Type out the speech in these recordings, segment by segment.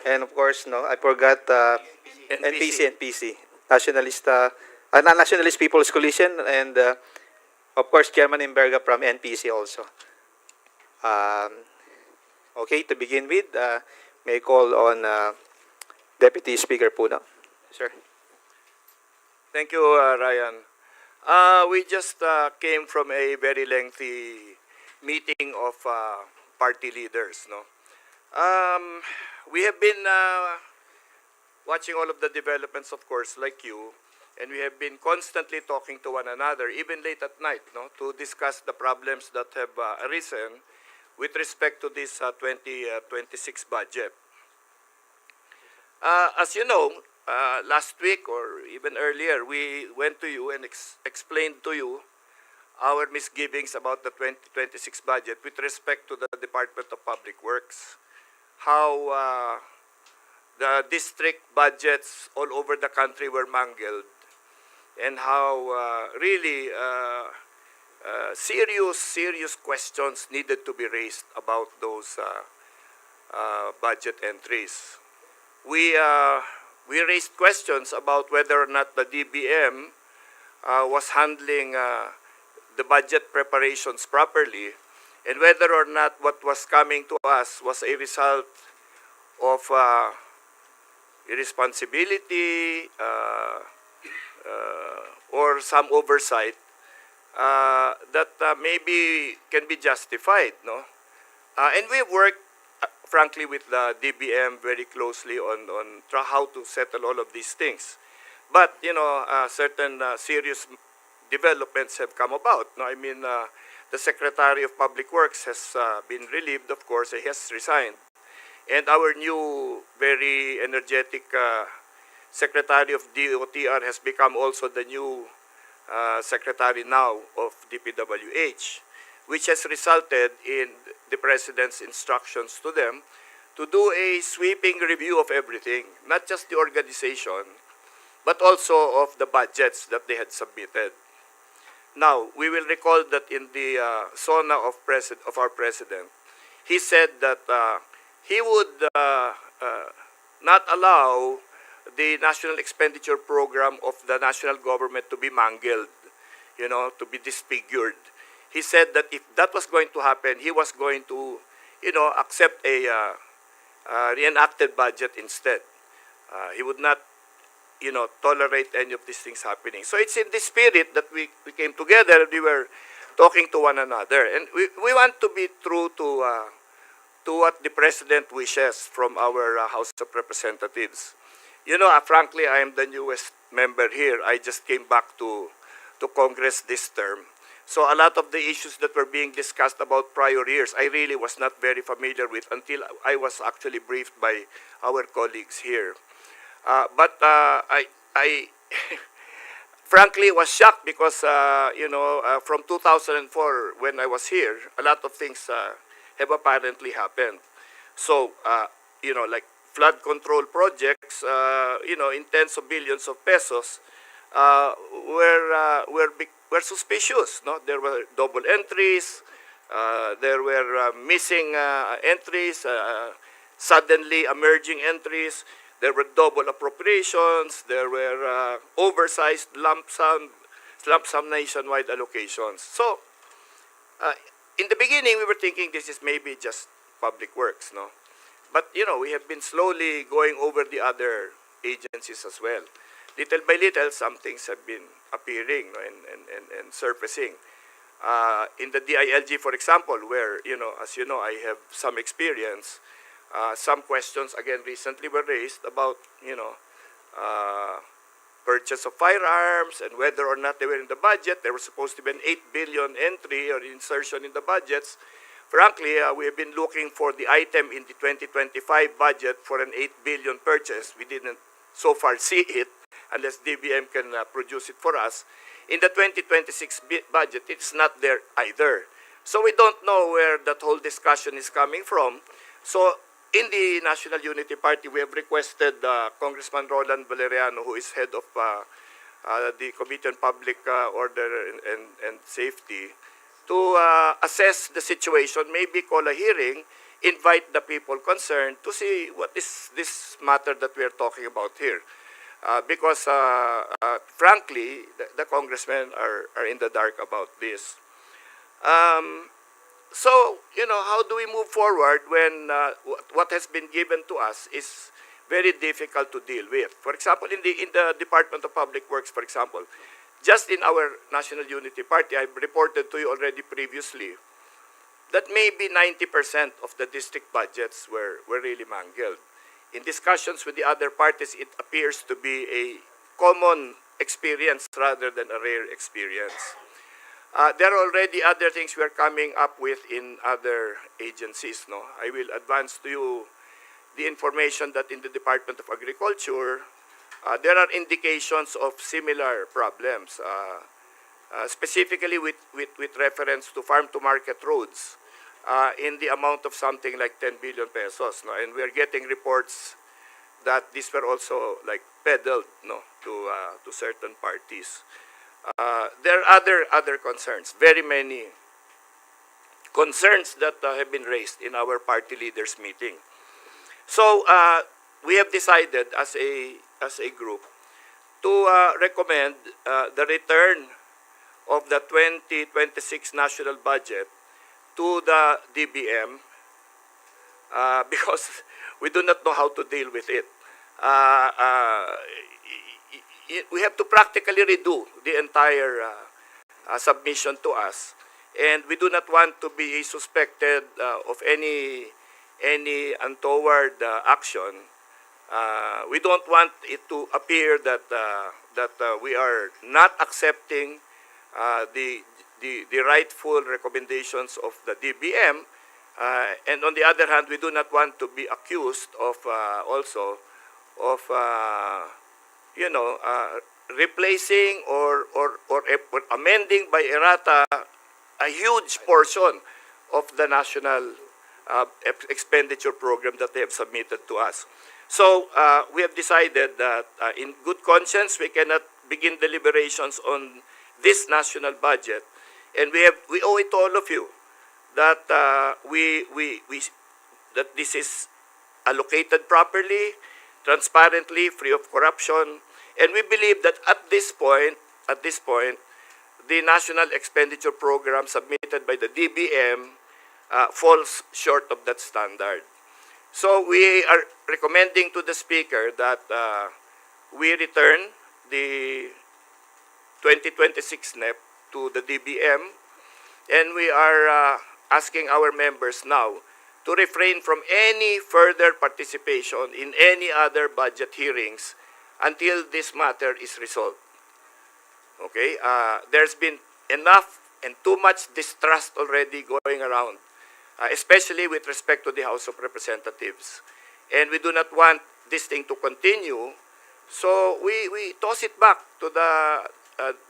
And of course, no, I forgot NPC. NPC, Nationalist People's Coalition, and of course, Chairman Imberga from NPC also. Um, okay, to begin with, may I call on Deputy Speaker Puno. Sir. Thank you, Ryan. We just came from a very lengthy meeting of party leaders. No, we have been watching all of the developments, of course, like you, and we have been constantly talking to one another, even late at night, no, to discuss the problems that have arisen with respect to this 2026 budget. As you know, last week or even earlier, we went to you and explained to you our misgivings about the 2026 budget with respect to the Department of Public Works. How the district budgets all over the country were mangled, and how really serious questions needed to be raised about those budget entries. We raised questions about whether or not the DBM was handling the budget preparations properly, and whether or not what was coming to us was a result of irresponsibility or some oversight that maybe can be justified, no? And we worked, frankly, with the DBM very closely on how to settle all of these things. But, you know, certain serious developments have come about. No? I mean, the Secretary of Public Works has been relieved, of course. He has resigned. And our new, very energetic Secretary of DOTR has become also the new Secretary now of DPWH, which has resulted in the President's instructions to them to do a sweeping review of everything, not just the organization, but also of the budgets that they had submitted. Now, we will recall that in the SONA of our President, he said that he would not allow the national expenditure program of the national government to be mangled, you know, to be disfigured. He said that if that was going to happen, he was going to, you know, accept a reenacted budget instead. He would not, you know, tolerate any of these things happening. So it's in this spirit that we came together and we were talking to one another. And we want to be true to what the President wishes from our House of Representatives. You know, frankly, I am the newest member here. I just came back to Congress this term. So a lot of the issues that were being discussed about prior years, I really was not very familiar with until I was actually briefed by our colleagues here. But I frankly was shocked because, you know, from 2004 when I was here, a lot of things have apparently happened. So, you know, like flood control projects, you know, in tens of billions of pesos, were suspicious. No, there were double entries, there were missing entries, suddenly emerging entries. There were double appropriations. There were oversized lump sum nationwide allocations. So, in the beginning, we were thinking this is maybe just public works, no? But, you know, we have been slowly going over the other agencies as well. Little by little, some things have been appearing, no, and surfacing. In the DILG, for example, where, you know, as you know, I have some experience, some questions, again, recently were raised about, you know, purchase of firearms and whether or not they were in the budget. There was supposed to be an 8 billion entry or insertion in the budgets. Frankly, we have been looking for the item in the 2025 budget for an 8 billion purchase. We didn't so far see it, unless DBM can produce it for us. In the 2026 budget, it's not there either. So we don't know where that whole discussion is coming from. So in the National Unity Party, we have requested Congressman Roland Valeriano, who is head of the Committee on Public Order and Safety, to assess the situation, maybe call a hearing invite the people concerned to see what is this matter that we are talking about here. Because frankly, the congressmen are in the dark about this. So, how do we move forward when what has been given to us is very difficult to deal with? For example, in the Department of Public Works, for example, just in our National Unity Party, I've reported to you already previously that maybe 90% of the district budgets were really mangled. In discussions with the other parties, it appears to be a common experience rather than a rare experience. There are already other things we are coming up with in other agencies. No, I will advance to you the information that in the Department of Agriculture, there are indications of similar problems, specifically with reference to farm-to-market roads in the amount of something like 10 billion pesos. No? And we are getting reports that these were also like peddled, no, to certain parties. There are other concerns, very many concerns that have been raised in our party leaders meeting. So we have decided as a group to recommend the return of the 2026 national budget to the DBM because we do not know how to deal with it. We have to practically redo the entire submission to us, and we do not want to be suspected of any untoward action. We don't want it to appear that we are not accepting the rightful recommendations of the DBM, and on the other hand, we do not want to be accused of also of replacing or amending by errata a huge portion of the national expenditure program that they have submitted to us. So we have decided that in good conscience we cannot begin deliberations on this national budget, and we owe it to all of you that that this is allocated properly, transparently, free of corruption, and we believe that at this point, the national expenditure program submitted by the DBM falls short of that standard. So we are recommending to the Speaker that we return the 2026 NEP to the DBM, and we are asking our members now to refrain from any further participation in any other budget hearings until this matter is resolved. Okay? There's been enough and too much distrust already going around, especially with respect to the House of Representatives. And we do not want this thing to continue, so we toss it back to the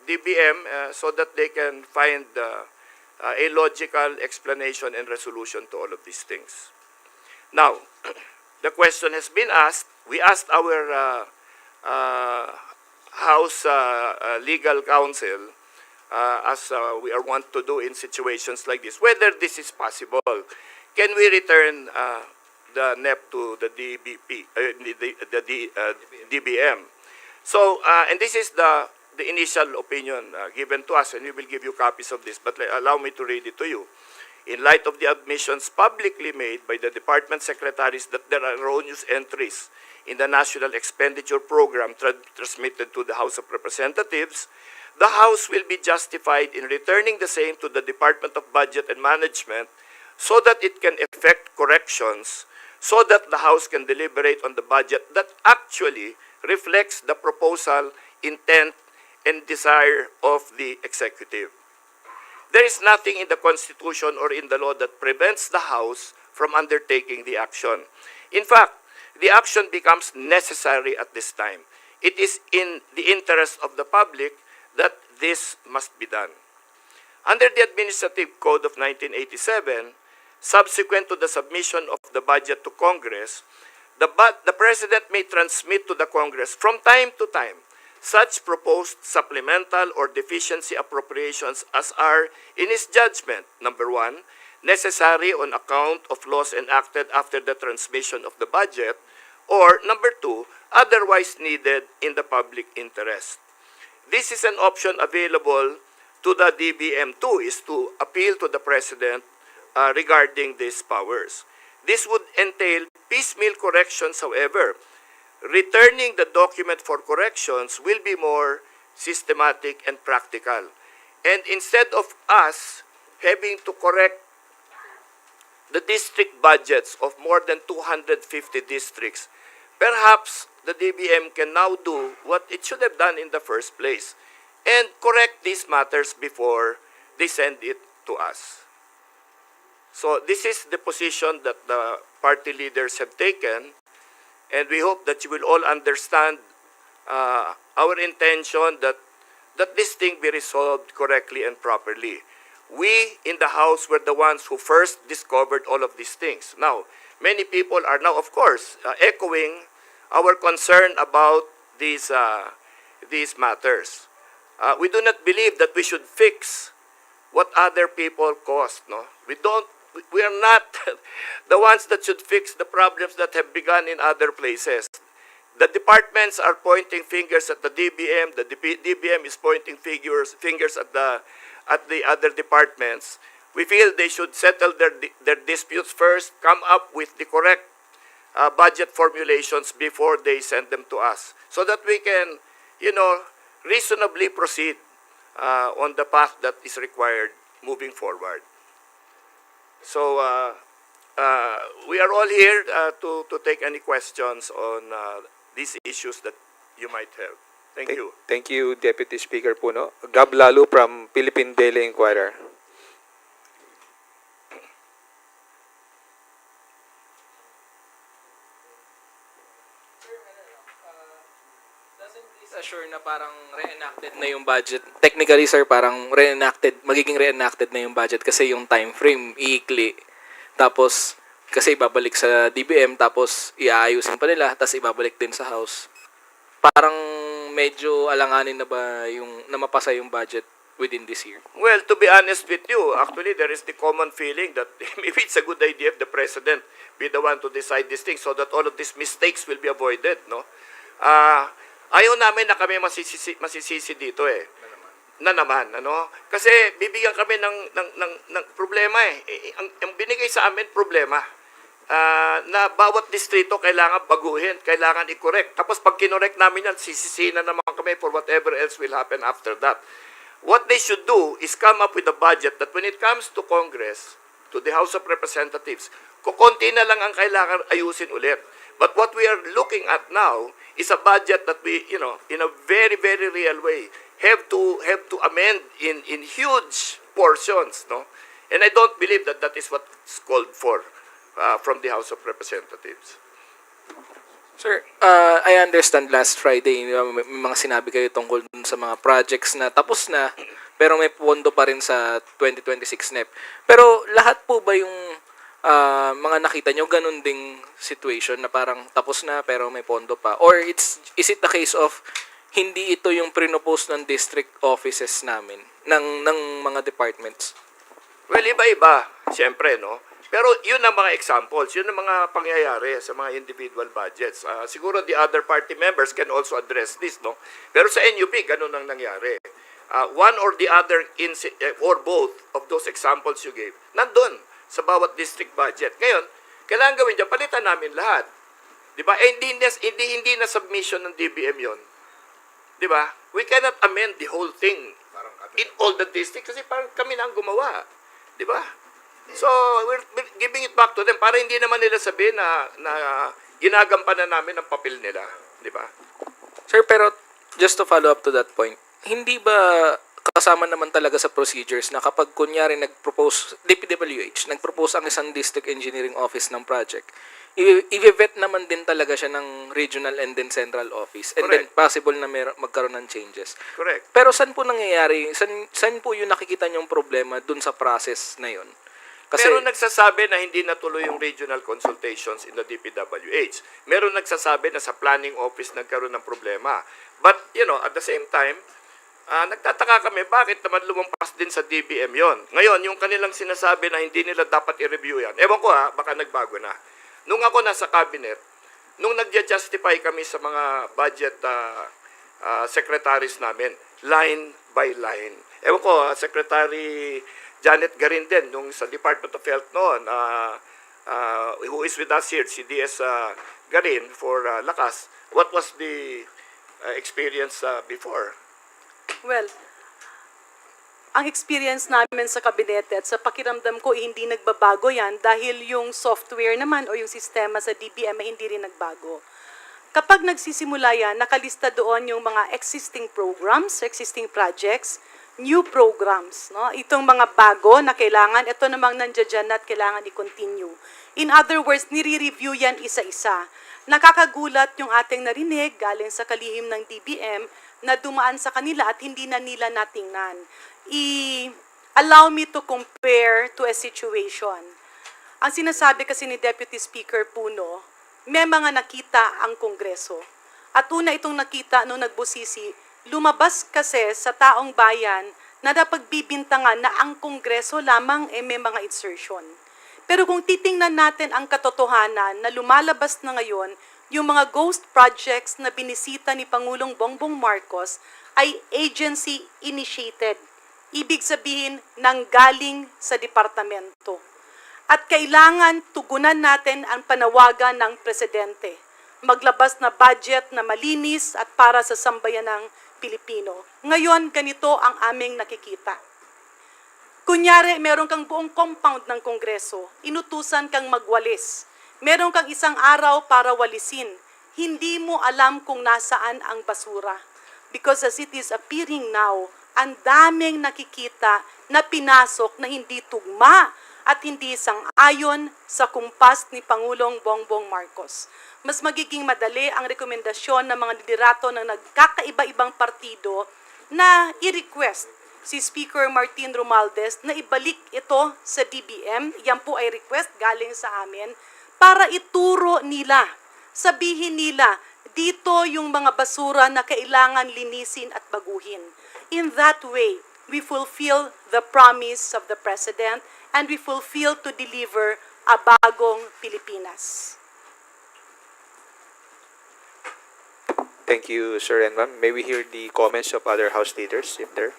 DBM so that they can find a logical explanation and resolution to all of these things. Now, the question has been asked. We asked our House Legal Counsel, as we are wont to do in situations like this, whether this is possible. Can we return the NEP to the DBM? So, and this is the initial opinion given to us, and we will give you copies of this, but allow me to read it to you. In light of the admissions publicly made by the department secretaries that there are erroneous entries in the National Expenditure Program transmitted to the House of Representatives, the House will be justified in returning the same to the Department of Budget and Management so that it can effect corrections, so that the House can deliberate on the budget that actually reflects the proposal, intent, and desire of the executive. There is nothing in the Constitution or in the law that prevents the House from undertaking the action. In fact, the action becomes necessary at this time. It is in the interest of the public that this must be done. Under the Administrative Code of 1987, subsequent to the submission of the budget to Congress, the President may transmit to the Congress from time to time such proposed supplemental or deficiency appropriations as are, in his judgment, number one, necessary on account of laws enacted after the transmission of the budget, or number two, otherwise needed in the public interest. This is an option available to the DBM too, is to appeal to the President regarding these powers. This would entail piecemeal corrections, however. Returning the document for corrections will be more systematic and practical. And instead of us having to correct the district budgets of more than 250 districts, perhaps the DBM can now do what it should have done in the first place and correct these matters before they send it to us. So this is the position that the party leaders have taken, and we hope that you will all understand our intention that this thing be resolved correctly and properly. We in the House were the ones who first discovered all of these things. Now, many people are now, of course, echoing our concern about these matters. We do not believe that we should fix what other people caused. No, we are not the ones that should fix the problems that have begun in other places. The departments are pointing fingers at the DBM. The DBM is pointing fingers at the other departments. We feel they should settle their disputes first, come up with the correct budget formulations before they send them to us, so that we can, reasonably proceed on the path that is required moving forward. So we are all here to take any questions on these issues that you might have. Thank you. Thank you, Deputy Speaker Puno. Gab Lalu from Philippine Daily Inquirer. Doesn't this assure na parang reenacted na yung budget? Technically, sir, parang magiging reenacted na yung budget kasi yung time frame iikli. Tapos, kasi ibabalik sa DBM, tapos iaayusin pa nila, tapos ibabalik din sa House. Parang medyo alanganin na ba yung na mapasa yung budget within this year? Well, to be honest with you, actually there is the common feeling that maybe it's a good idea if the President be the one to decide these things so that all of these mistakes will be avoided, no? Ayaw namin na kami masisisi dito eh. Na naman, ano? Kasi bibigyan kami ng problema eh. Ang binigay sa amin problema. Na bawat distrito kailangan baguhin, kailangan i-correct. Tapos pag kinorek namin yan, sisisihin na naman kami for whatever else will happen after that. What they should do is come up with a budget that when it comes to Congress, to the House of Representatives, kukunti na lang ang kailangan ayusin ulit. But what we are looking at now is a budget that we, in a very, very real way, have to amend in huge portions, no? And I don't believe that is what's called for from the House of Representatives. Sir, I understand last Friday, may mga sinabi kayo tungkol dun sa mga projects na tapos na, pero may pondo pa rin sa 2026 NEP. Pero lahat po ba yung mga nakita nyo, ganun ding situation na parang tapos na pero may pondo pa? Or is it the case of hindi ito yung pre-propose ng district offices namin, ng mga departments? Well, iba-iba, siyempre, no? Pero yun ang mga examples, yun ang mga pangyayari sa mga individual budgets. Siguro the other party members can also address this, no? Pero sa NUP, ganun ang nangyari. One or the other, or both of those examples you gave, nandun sa bawat district budget. Ngayon, kailangan gawin dyan, palitan namin lahat. Di ba? Hindi na submission ng DBM yon. Di ba? We cannot amend the whole thing in all the districts kasi parang kami na ang gumawa. Di ba? So, we're giving it back to them para hindi naman nila sabihin na ginagampanan namin ang papel nila. Di ba? Sir, pero just to follow up to that point, hindi ba kasama naman talaga sa procedures na kapag kunyari nag-propose, DPWH, nag-propose ang isang district engineering office ng project, i-vet naman din talaga siya ng regional and then central office. And Correct. then possible na magkaroon ng changes. Correct. Pero saan po nangyayari? Saan po yung nakikita niyong problema dun sa process na yun? Kasi, Meron nagsasabi na hindi natuloy yung regional consultations in the DPWH. Meron nagsasabi na sa planning office nagkaroon ng problema. But, at the same time, nagtataka kami, bakit naman lumampas din sa DBM yon? Ngayon, yung kanilang sinasabi na hindi nila dapat i-review yan, ewan ko baka nagbago na. Nung ako nasa cabinet, nung nag-justify kami sa mga budget secretaries namin, line by line. Ewan ko, Secretary Janet Garin din, nung sa Department of Health noon, who is with us here, si DS Garin for Lakas, what was the experience before? Well, ang experience namin sa kabinete at sa pakiramdam ko, hindi nagbabago yan dahil yung software naman o yung sistema sa DBM ay hindi rin nagbago. Kapag nagsisimula yan, nakalista doon yung mga existing programs, existing projects, new programs. No? Itong mga bago na kailangan, ito namang nandiyan at kailangan i-continue. In other words, nire-review yan isa-isa. Nakakagulat yung ating narinig galing sa kalihim ng DBM na dumaan sa kanila at hindi na nila natingnan. Allow me to compare to a situation. Ang sinasabi kasi ni Deputy Speaker Puno, may mga nakita ang Kongreso. At una itong nakita nung nagbusisi, lumabas kasi sa taong bayan na napagbibintangan na ang Kongreso lamang may mga insertion. Pero kung titingnan natin ang katotohanan na lumalabas na ngayon, yung mga ghost projects na binisita ni Pangulong Bongbong Marcos ay agency-initiated. Ibig sabihin, nanggaling sa departamento. At kailangan tugunan natin ang panawagan ng Presidente. Maglabas na budget na malinis at para sa sambayanang Pilipino. Ngayon, ganito ang aming nakikita. Kunyari, meron kang buong compound ng Kongreso, inutusan kang magwalis. Meron kang isang araw para walisin. Hindi mo alam kung nasaan ang basura. Because as it is appearing now, ang daming nakikita na pinasok na hindi tugma at hindi sang-ayon sa kumpas ni Pangulong Bongbong Marcos. Mas magiging madali ang rekomendasyon ng mga liderato ng nagkakaiba-ibang partido na i-request si Speaker Martin Romualdez na ibalik ito sa DBM. Yan po ay request galing sa amin para ituro nila, sabihin nila, dito yung mga basura na kailangan linisin at baguhin. In that way, we fulfill the promise of the President and we fulfill to deliver a bagong Pilipinas. Thank you, sir and ma'am. May we hear the comments of other House leaders, if there?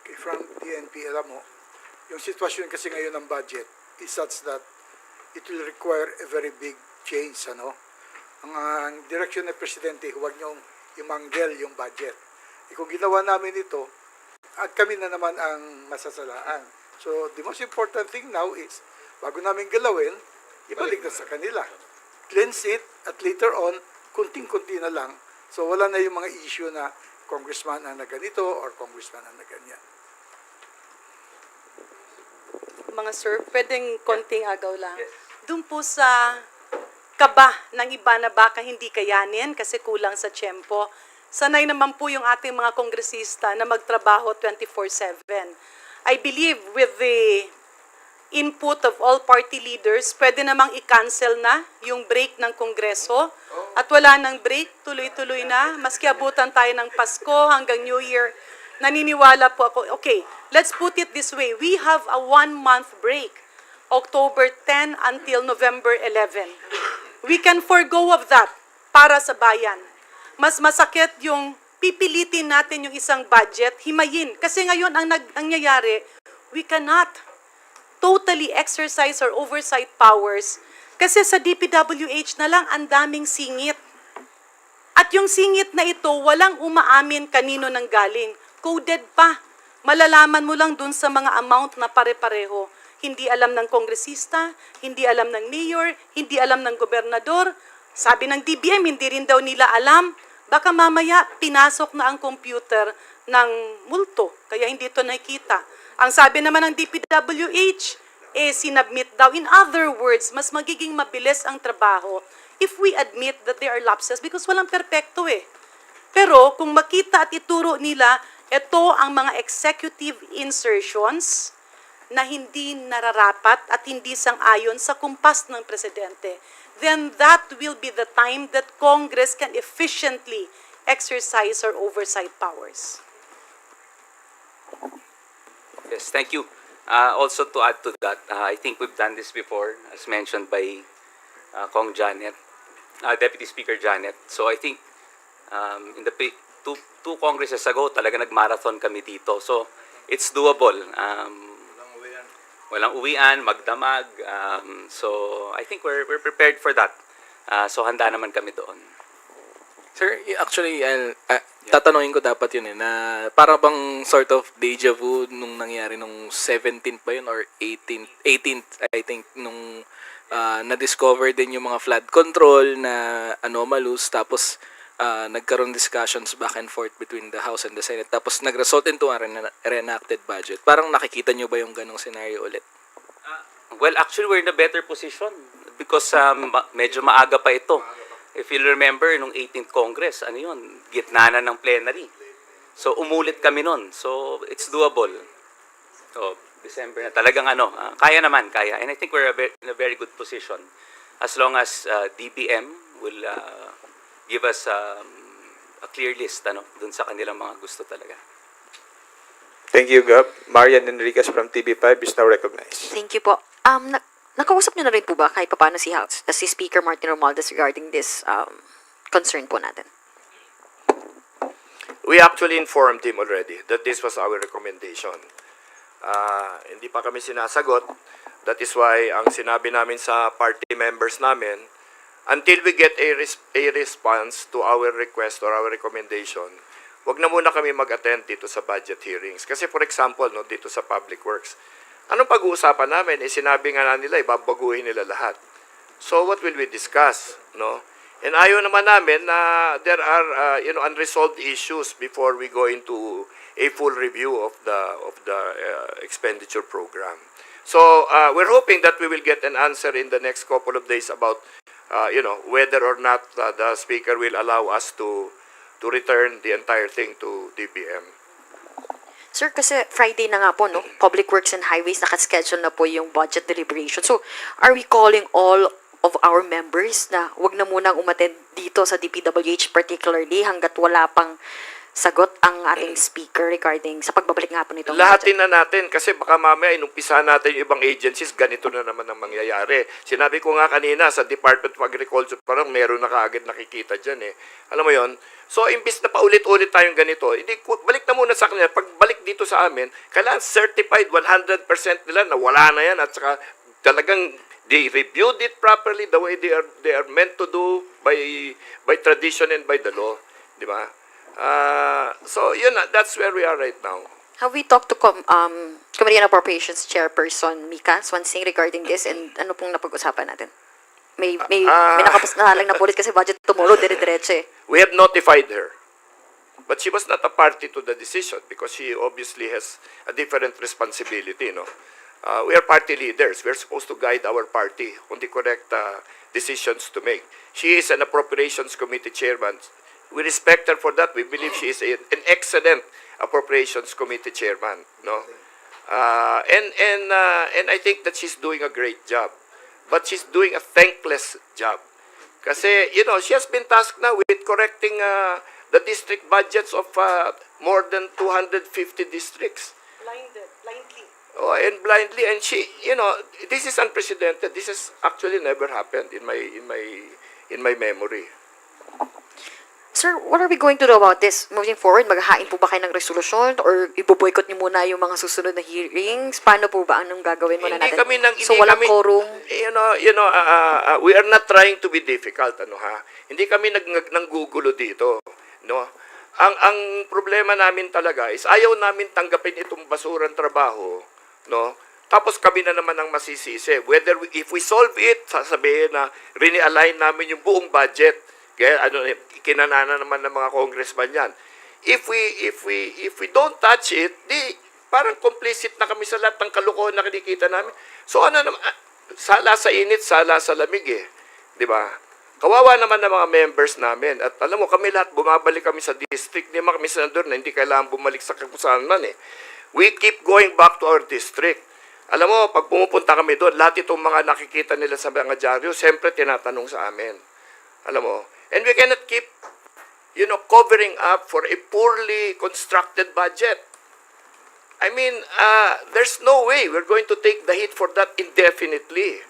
Okay, from DNP, alam mo, yung sitwasyon kasi ngayon ng budget is such that it will require a very big change, ano? Ang direksyon ng Presidente, huwag niyong imanggel yung budget. Kung ginawa namin ito, at kami na naman ang masasalaan. So, the most important thing now is, bago namin galawin, ibalik na sa kanila. Cleanse it, at later on, kunting-kunti na lang. So, wala na yung mga issue na congressman ang na ganito or congressman ang na ganyan. Mga sir, pwedeng konting agaw lang. Doon po sa kaba ng iba na baka hindi kayanin kasi kulang sa tiyempo. Sanay naman po yung ating mga kongresista na magtrabaho 24/7. I believe with the input of all party leaders, pwede namang i-cancel na yung break ng Kongreso. At wala nang break, tuloy-tuloy na. Maski abutan tayo ng Pasko hanggang New Year, naniniwala po ako. Okay, let's put it this way. We have a 1-month break, October 10 until November 11. We can forgo of that para sa bayan. Mas masakit yung pipilitin natin yung isang budget, himayin. Kasi ngayon ang nangyayari, we cannot totally exercise our oversight powers kasi sa DPWH na lang ang daming singit. At yung singit na ito, walang umaamin kanino nang galing. Coded pa. Malalaman mo lang dun sa mga amount na pare-pareho. Hindi alam ng kongresista, hindi alam ng mayor, hindi alam ng gobernador. Sabi ng DBM, hindi rin daw nila alam. Baka mamaya, pinasok na ang computer ng multo. Kaya hindi ito nakikita. Ang sabi naman ng DPWH, sinubmit daw. In other words, mas magiging mabilis ang trabaho if we admit that there are lapses because walang perpekto eh. Pero kung makita at ituro nila, ito ang mga executive insertions na hindi nararapat at hindi sang-ayon sa kumpas ng Presidente. then that will be the time that Congress can efficiently exercise our oversight powers. Yes, thank you. Also to add to that, I think we've done this before, as mentioned by Kong Janet, Deputy Speaker Janet. So I think in the two Congresses ago, talaga nag-marathon kami dito. So it's doable. Walang uwian, magdamag. So I think we're prepared for that. So handa naman kami doon. Sir, actually, tatanungin ko dapat yun na para bang sort of deja vu nung nangyari nung 17th ba yun or 18th I think, nung na-discover din yung mga flood control na anomalous, tapos nagkaroon discussions back and forth between the House and the Senate, tapos nag-result into a reenacted budget. Parang nakikita nyo ba yung ganong scenario ulit? Well, actually, we're in a better position because medyo maaga pa ito. If you remember, nung 18th Congress, ano yun, gitna na ng plenary. So, umulit kami nun. So, it's doable. So, December na talagang kaya naman, kaya. And I think we're in a very good position as long as DBM will give us a clear list dun sa kanilang mga gusto talaga. Thank you, Gab. Marian Enriquez from TV5 is now recognized. Thank you po. Nakausap niyo na rin po ba kahit paano si Speaker Martin Romualdez regarding this concern po natin? We actually informed him already that this was our recommendation. Hindi pa kami sinasagot. That is why ang sinabi namin sa party members namin, until we get a response to our request or our recommendation, wag na muna kami mag-attend dito sa budget hearings. Kasi for example, dito sa Public Works, anong pag-uusapan namin? Sinabi nga na nila, ibabaguhin nila lahat. So what will we discuss? No? And ayaw naman namin na there are unresolved issues before we go into a full review of the expenditure program. So we're hoping that we will get an answer in the next couple of days about whether or not the Speaker will allow us to return the entire thing to DBM. Sir, kasi Friday na nga po, no? Public Works and Highways, nakaschedule na po yung budget deliberation. So, are we calling all of our members na wag na munang umattend dito sa DPWH particularly hanggat wala pang sagot ang ating speaker regarding sa pagbabalik nga po nito? Lahatin na natin kasi baka mamaya inumpisa natin yung ibang agencies, ganito na naman ang mangyayari. Sinabi ko nga kanina sa Department of Agriculture, parang meron na kaagad nakikita dyan eh. Alam mo yon? So, imbis na paulit-ulit tayong ganito, balik na muna sa kanila. Pagbalik dito sa amin, kailangan certified 100% nila na wala na yan at saka talagang they reviewed it properly the way they are meant to do by tradition and by the law. Di ba? So, that's where we are right now. Have we talked to Committee on Appropriations Chairperson Mika Swansing regarding this, and ano pong napag-usapan natin? May nakapasalang na po ulit kasi budget tomorrow, dire-diretso eh. We have notified her. But she was not a party to the decision because she obviously has a different responsibility, no? We are party leaders. We are supposed to guide our party on the correct decisions to make. She is an Appropriations Committee Chairman. We respect her for that. We believe she is an excellent Appropriations Committee Chairman, no? And I think that she's doing a great job. But she's doing a thankless job. Kasi, she has been tasked now with correcting the district budgets of more than 250 districts. Blindly. Oh, and blindly. And she, this is unprecedented. This has actually never happened in my memory. Sir, what are we going to do about this? Moving forward, maghahain po ba kayo ng resolusyon or iboboykot niyo muna yung mga susunod na hearings? Paano po ba? Anong gagawin muna natin? So, walang quorum? We are not trying to be difficult, Hindi kami nanggugulo dito, no? Ang problema namin talaga is ayaw namin tanggapin itong basurang trabaho, no? Tapos kami na naman ang masisisi. If we solve it, sasabihin na re-align namin yung buong budget. Kaya kinanana naman ng mga congressman yan. If we don't touch it, parang complicit na kami sa lahat ng kalokohan na kinikita namin. So sala sa init, sala sa lamig eh. 'Di ba? Kawawa naman ng mga members namin. At alam mo, kami lahat bumabalik kami sa district, hindi man kami senador na hindi kailangan bumalik sa kung saan man eh. We keep going back to our district. Alam mo, pag pumupunta kami doon, lahat itong mga nakikita nila sa mga dyaryo, siyempre tinatanong sa amin. Alam mo, and we cannot keep, covering up for a poorly constructed budget. I mean, there's no way we're going to take the hit for that indefinitely.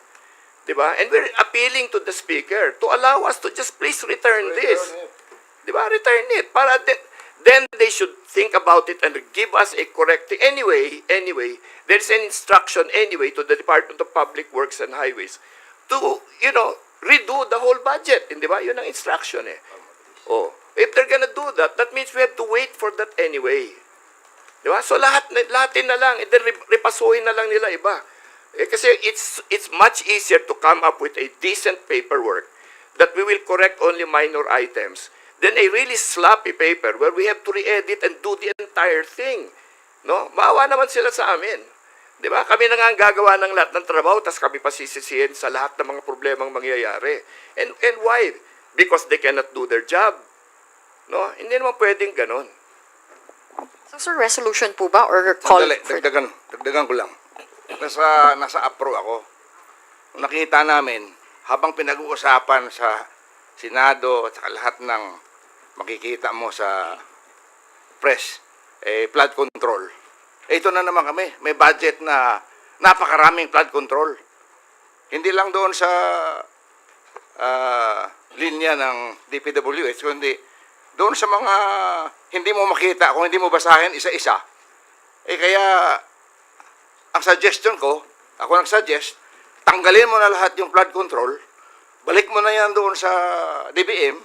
Diba? And we're appealing to the Speaker to allow us to just please return this. Diba? Return it. Para then they should think about it and give us a correct... Anyway, there's an instruction anyway to the Department of Public Works and Highways to, redo the whole budget. Di ba? Yun ang instruction eh. Oh. If they're gonna do that, that means we have to wait for that anyway. Di ba? So lahatin na lang, and then repasuhin na lang nila iba. Kasi it's much easier to come up with a decent paperwork that we will correct only minor items than a really sloppy paper where we have to re-edit and do the entire thing. No? Maawa naman sila sa amin. Di ba? Kami na nga ang gagawa ng lahat ng trabaho, tapos kami pasisisihin sa lahat ng mga problemang mangyayari. And why? Because they cannot do their job. No? Hindi naman pwedeng ganon. So, sir, resolution po ba or call Sandali, for... dagdagan ko lang. Nasa APRO ako. Nakita namin, habang pinag-uusapan sa Senado at saka lahat ng makikita mo sa press, flood control. Ito na naman kami, may budget na napakaraming flood control. Hindi lang doon sa linya ng DPWH, kundi doon sa mga hindi mo makita, kung hindi mo basahin isa-isa. Kaya, ang suggestion ko, ako nag-suggest, tanggalin mo na lahat yung flood control, balik mo na yan doon sa DBM,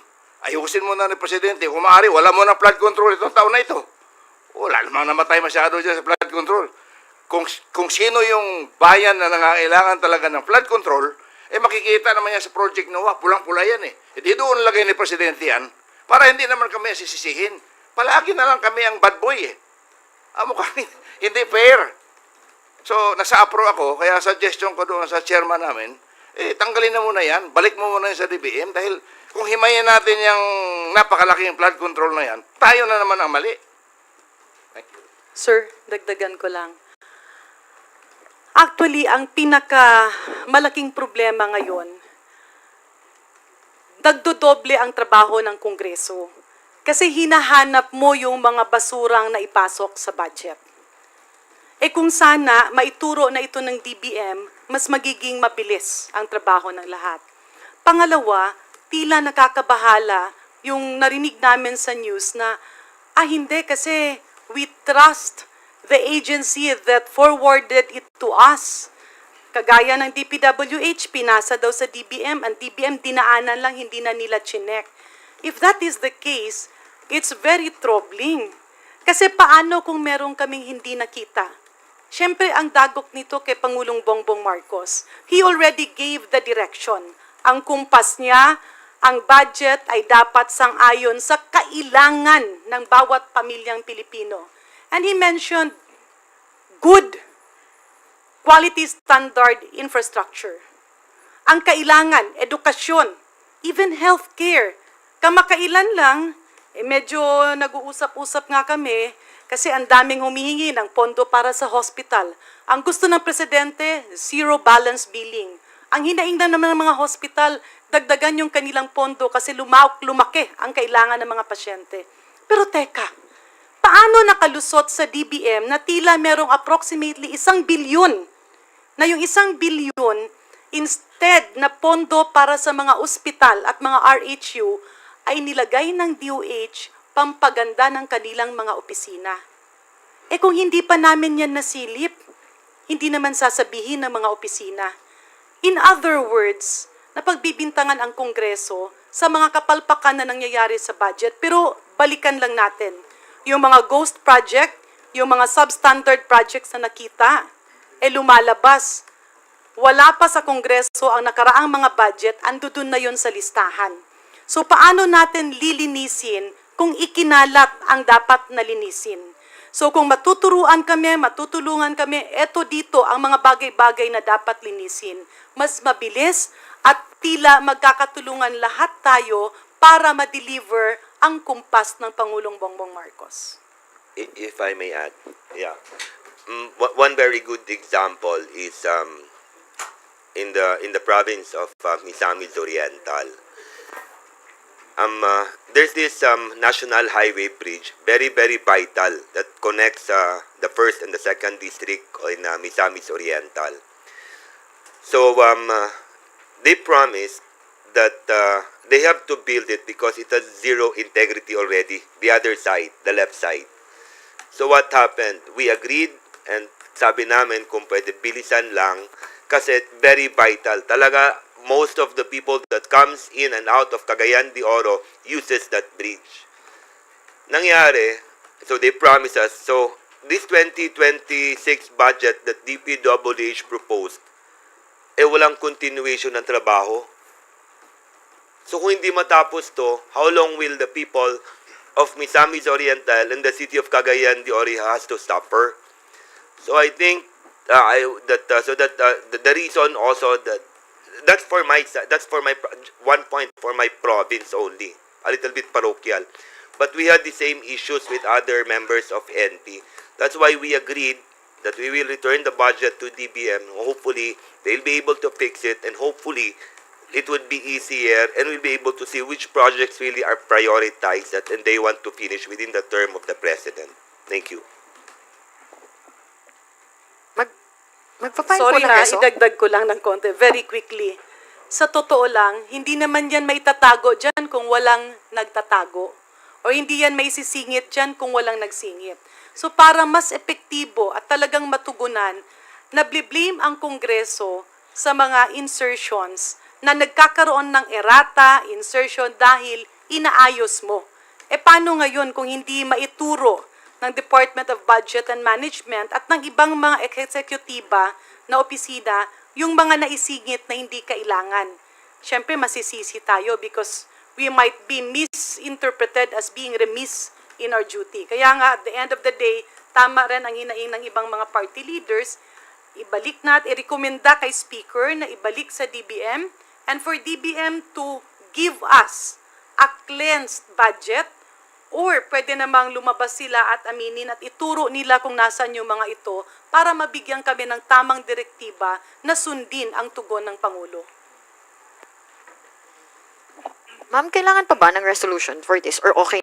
ayusin mo na ni Presidente, kung maaari, wala mo na flood control itong taon na ito. Wala namang namatay masyado dyan sa flood control. Kung sino yung bayan na nangangailangan talaga ng flood control, makikita naman yan sa Project NOAA, pulang-pula yan eh. Di doon lagay ni Presidente yan, para hindi naman kami sisisihin. Palagi na lang kami ang bad boy eh. Mukhang hindi fair. So, nasa APRO ako, kaya suggestion ko doon sa chairman namin, tanggalin na muna yan, balik mo muna yan sa DBM, dahil kung himayin natin yung napakalaking flood control na yan, tayo na naman ang mali. Thank you. Sir, dagdagan ko lang. Actually, ang pinakamalaking problema ngayon, nagdodoble ang trabaho ng Kongreso. Kasi hinahanap mo yung mga basurang na ipasok sa budget. Kung sana maituro na ito ng DBM, mas magiging mabilis ang trabaho ng lahat. Pangalawa, tila nakakabahala yung narinig namin sa news na, hindi kasi we trust the agency that forwarded it to us. Kagaya ng DPWH, pinasa daw sa DBM, ang DBM dinaanan lang, hindi na nila chinek. If that is the case, it's very troubling. Kasi paano kung meron kaming hindi nakita? Siyempre, ang dagok nito kay Pangulong Bongbong Marcos. He already gave the direction. Ang kumpas niya, ang budget ay dapat sang-ayon sa kailangan ng bawat pamilyang Pilipino. And he mentioned good quality standard infrastructure. Ang kailangan, edukasyon, even healthcare. Kamakailan lang, medyo nag-uusap-usap nga kami kasi ang daming humihingi ng pondo para sa hospital. Ang gusto ng presidente, zero balance billing. Ang hinaingnan naman ng mga hospital, dagdagan yung kanilang pondo kasi lumaki ang kailangan ng mga pasyente. Pero teka, paano nakalusot sa DBM na tila merong approximately 1 bilyon na yung 1 bilyon instead na pondo para sa mga ospital at mga RHU ay nilagay ng DOH pampaganda ng kanilang mga opisina. Kung hindi pa namin yan nasilip, hindi naman sasabihin ng mga opisina. In other words, napagbibintangan ang Kongreso sa mga kapalpakan na nangyayari sa budget, pero balikan lang natin. Yung mga ghost project, yung mga substandard projects na nakita, lumalabas. Wala pa sa Kongreso ang nakaraang mga budget, andudun na yon sa listahan. So paano natin lilinisin kung ikinalat ang dapat na linisin? So kung matutulungan kami, eto dito ang mga bagay-bagay na dapat linisin. Mas mabilis at tila magkakatulungan lahat tayo para ma-deliver ang kumpas ng Pangulong Bongbong Marcos. If I may add, yeah. one very good example is in the province of Misamis Oriental. There's this national highway bridge, very vital, that connects the first and the second district in Misamis Oriental. So they promised that they have to build it because it has zero integrity already. The other side, the left side. So what happened? We agreed and sabi namin kung pwede bilisan lang kasi very vital. Talaga, most of the people that comes in and out of Cagayan de Oro uses that bridge. Nangyari, so they promised us, so this 2026 budget that DPWH proposed, walang continuation ng trabaho. So kung hindi matapos to, how long will the people of Misamis Oriental and the city of Cagayan de Oro has to suffer? So I think the reason also that's for my 1 point for my province only, a little bit parochial. But we had the same issues with other members of NP. That's why we agreed that we will return the budget to DBM. Hopefully, they'll be able to fix it, and hopefully, it would be easier, and we'll be able to see which projects really are prioritized and they want to finish within the term of the President. Thank you. Magpapile po Sorry ng ha, reso? idagdag ko lang ng konti, very quickly. Sa totoo lang, hindi naman yan may tatago dyan kung walang nagtatago. O hindi yan may sisingit dyan kung walang nagsingit. So para mas epektibo at talagang matugunan, nabliblame ang Kongreso sa mga insertions na nagkakaroon ng errata, insertion dahil inaayos mo. E paano ngayon kung hindi maituro ng Department of Budget and Management at ng ibang mga eksekutiba na opisina yung mga naisingit na hindi kailangan? Siyempre, masisisi tayo because we might be misinterpreted as being remiss in our duty. Kaya nga, at the end of the day, tama rin ang hinaing ng ibang mga party leaders, ibalik na at i-rekomenda kay Speaker na ibalik sa DBM and for DBM to give us a cleansed budget. Or pwede namang lumabas sila at aminin at ituro nila kung nasan yung mga ito para mabigyan kami ng tamang direktiba na sundin ang tugon ng Pangulo. Ma'am, kailangan pa ba ng resolution for this? Or okay,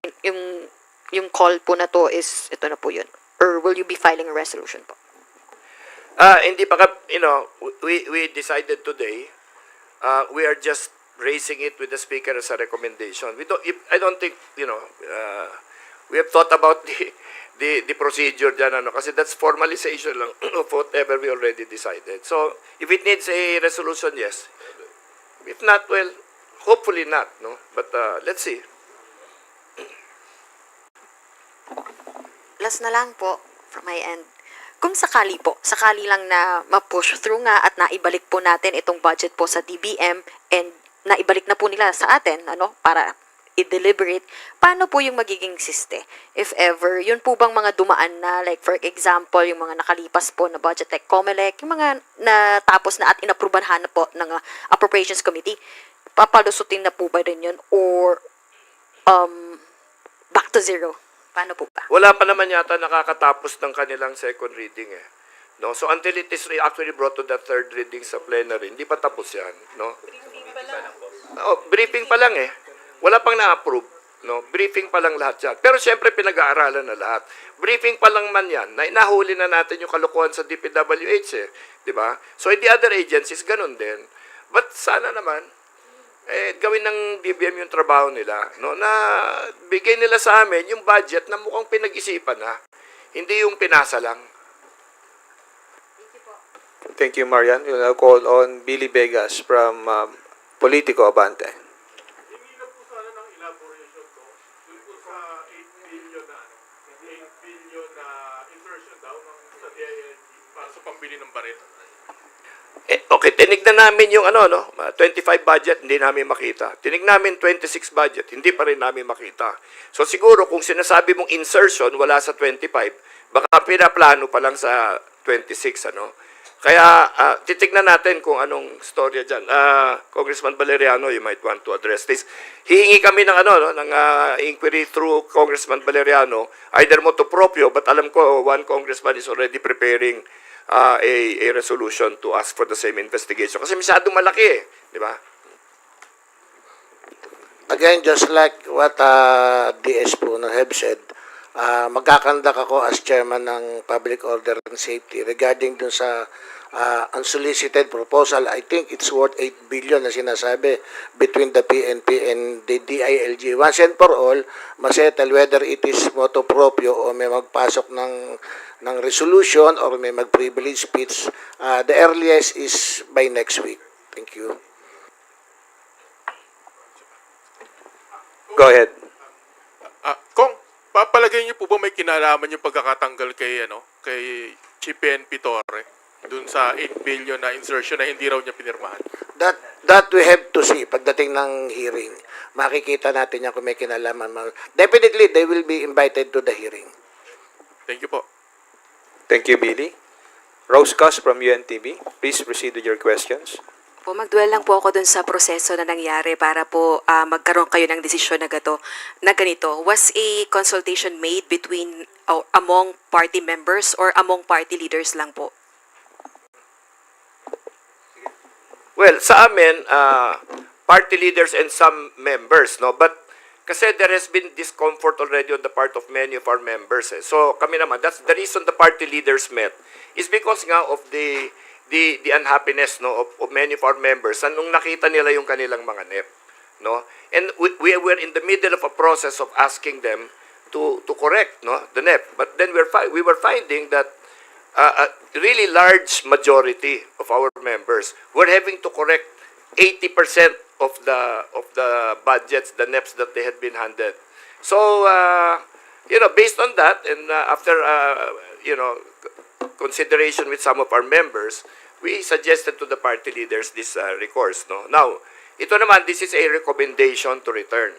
yung call po na to is, ito na po yun? Or will you be filing a resolution po? Hindi pa, we decided today, we are just raising it with the speaker as a recommendation. I don't think, we have thought about the procedure dyan, kasi that's formalization lang of whatever we already decided. So, if it needs a resolution, yes. If not, well, hopefully not, no? But let's see. Last na lang po, from my end. Kung sakali lang na ma-push through nga at naibalik po natin itong budget po sa DBM and naibalik na po nila sa atin, para i-deliberate, paano po yung magiging siste? If ever, yun po bang mga dumaan na, like for example, yung mga nakalipas po na budget like COMELEC, yung mga natapos na at inaprubahan na po ng Appropriations Committee, papalusutin na po ba rin yun? Or back to zero? Paano po ba? Wala pa naman yata nakakatapos ng kanilang second reading eh. No? So until it is actually brought to the third reading sa plenary, hindi pa tapos yan. No? Briefing pa lang eh. Wala pang na-approve. No? Briefing pa lang lahat yan. Pero siyempre pinag-aaralan na lahat. Briefing pa lang man yan, na inahuli na natin yung kalokohan sa DPWH eh. Diba? So the other agencies, ganun din. But sana naman, gawin ng DBM yung trabaho nila. No? Na bigay nila sa amin yung budget na mukhang pinag-isipan na. Hindi yung pinasa lang. Thank you, Marian. We'll now call on Billy Vegas from Politico Abante. Hindi na po sana ng elaboration ko dun po sa 8 billion na 8 billion na insertion daw sa DILG para sa pambili ng baril. Okay, tinignan namin yung 25 budget, hindi namin makita. Tinignan namin 26 budget, hindi pa rin namin makita. So siguro kung sinasabi mong insertion wala sa 25, baka pinaplano pa lang sa 26, Kaya titignan natin kung anong storya dyan. Congressman Valeriano, you might want to address this. Hihingi kami ng ng inquiry through Congressman Valeriano, either motu proprio, but alam ko one congressman is already preparing a resolution to ask for the same investigation. Kasi masyadong malaki di ba? Again, just like what DS po have said, magkakandak ako as chairman ng Public Order and Safety regarding dun sa unsolicited proposal. I think it's worth 8 billion na sinasabi between the PNP and the DILG. Once and for all, masettle whether it is motu proprio o may magpasok ng resolution or may mag-privilege speech. The earliest is by next week. Thank you. Go ahead. Kung papalagay niyo po ba may kinalaman yung pagkakatanggal kay Chief PNP Torre dun sa 8 billion na insertion na hindi raw niya pinirmahan? That we have to see pagdating ng hearing. Makikita natin yan kung may kinalaman. Definitely, they will be invited to the hearing. Thank you po. Thank you, Billy. Rose Cos from UNTV, please proceed with your questions. Po, magduel lang po ako dun sa proseso na nangyari para po magkaroon kayo ng desisyon na ganito. Was a consultation made between among party members or among party leaders lang po? Well, sa amin, party leaders and some members, no? But kasi there has been discomfort already on the part of many of our members. So kami naman, that's the reason the party leaders met, is because nga of the unhappiness of many of our members and nung nakita nila yung kanilang mga NEP, no? And we were in the middle of a process of asking them to correct the NEP, but then we were finding that a really large majority of our members were having to correct 80% of the budgets, the NEPs that they had been handed. So based on that and after consideration with some of our members, we suggested to the party leaders this recourse. No? Now, ito naman, this is a recommendation to return.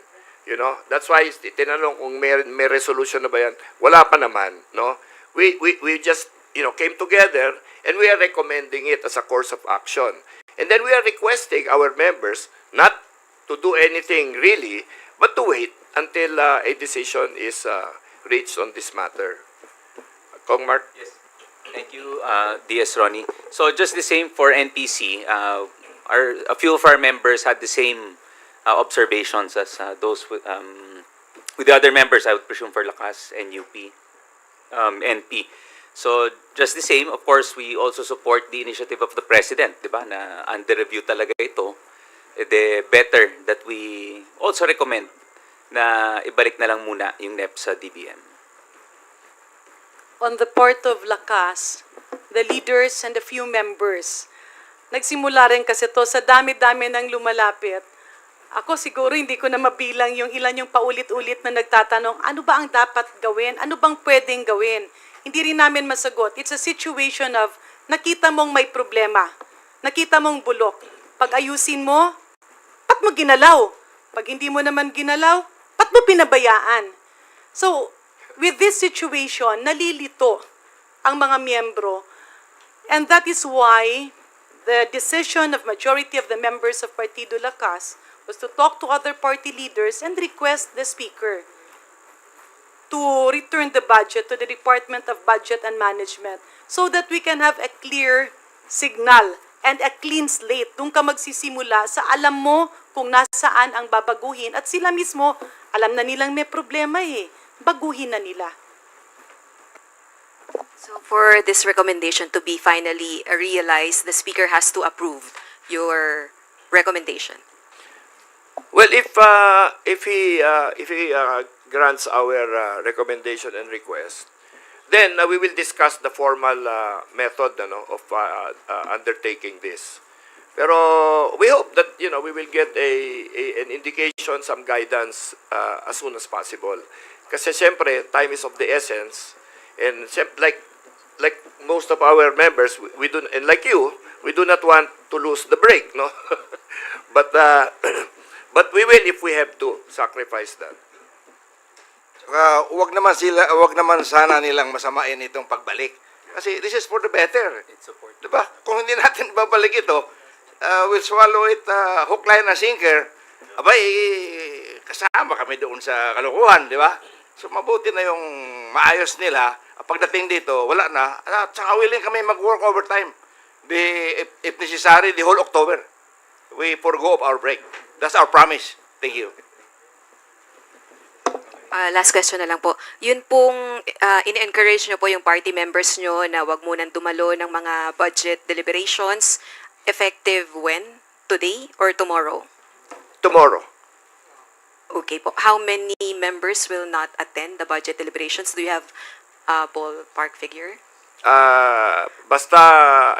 That's why tinanong kung may resolution na ba yan. Wala pa naman. No? We just came together and we are recommending it as a course of action. And then we are requesting our members not to do anything really, but to wait until a decision is reached on this matter. Kong Mark? Yes. Thank you, DS Ronnie. So just the same for NPC, a few of our members had the same observations as those with the other members, I would presume for Lakas and UP, NP. So just the same, of course, we also support the initiative of the President, di ba, na under review talaga ito. The better that we also recommend na ibalik na lang muna yung NEP sa DBM. On the part of Lakas, the leaders and a few members, nagsimula rin kasi to sa dami-dami ng lumalapit. Ako siguro hindi ko na mabilang yung ilan yung paulit-ulit na nagtatanong, ano ba ang dapat gawin? Ano bang pwedeng gawin? Hindi rin namin masagot. It's a situation of nakita mong may problema. Nakita mong bulok. Pag ayusin mo, ba't mo ginalaw? Pag hindi mo naman ginalaw, ba't mo pinabayaan? So, with this situation, nalilito ang mga miyembro. And that is why the decision of majority of the members of Partido Lakas was to talk to other party leaders and request the Speaker to return the budget to the Department of Budget and Management so that we can have a clear signal and a clean slate. Doon ka magsisimula sa alam mo kung nasaan ang babaguhin at sila mismo, alam na nilang may problema baguhin na nila. So for this recommendation to be finally realized, the Speaker has to approve your recommendation. Well, if he grants our recommendation and request, then we will discuss the formal method of undertaking this. Pero we hope that we will get an indication, some guidance as soon as possible. Kasi siyempre, time is of the essence, and like most of our members, we do, and like you, we do not want to lose the break, no? But we will if we have to sacrifice that. Wag naman sana nilang masamain itong pagbalik. Kasi this is for the better. Diba? Kung hindi natin babalik ito, we'll swallow it hook, line, and sinker. Abay, kasama kami doon sa kalokohan, di ba? So mabuti na yung maayos nila. Pagdating dito, wala na. At saka willing kami mag-work overtime. If necessary, the whole October. We forgo of our break. That's our promise. Thank you. Last question na lang po. Yun pong in-encourage nyo po yung party members nyo na wag munang dumalo ng mga budget deliberations. Effective when? Today or tomorrow? Tomorrow. Okay po. How many members will not attend the budget deliberations? Do you have a ballpark figure? Basta,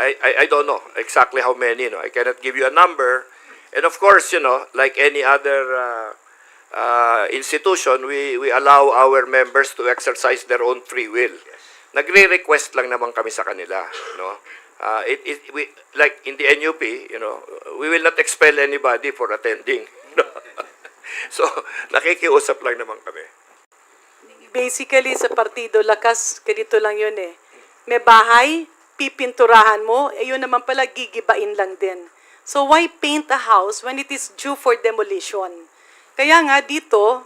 I don't know exactly how many. I cannot give you a number. And of course, like any other institution, we allow our members to exercise their own free will. Nagre-request lang naman kami sa kanila. Like in the NUP, we will not expel anybody for attending. So, nakikiusap lang naman kami. Basically, sa partido lakas, ganito lang yun eh. May bahay, pipinturahan mo, yun naman pala gigibain lang din. So why paint a house when it is due for demolition? Kaya nga dito,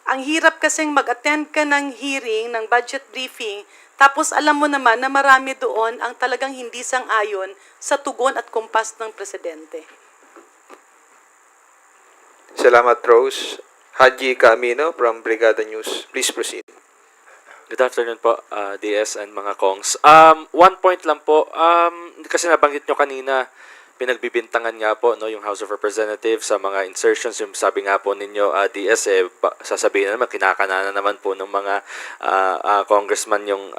ang hirap kasing mag-attend ka ng hearing, ng budget briefing, tapos alam mo naman na marami doon ang talagang hindi sang-ayon sa tugon at kumpas ng presidente. Salamat, Rose. Haji Camino from Brigada News. Please proceed. Good afternoon po, DS and mga Kongs. One point lang po, kasi nabanggit nyo kanina, pinagbibintangan nga po yung House of Representatives sa mga insertions, yung sabi nga po ninyo, DS, sasabihin naman, kinakananan naman po ng mga congressman yung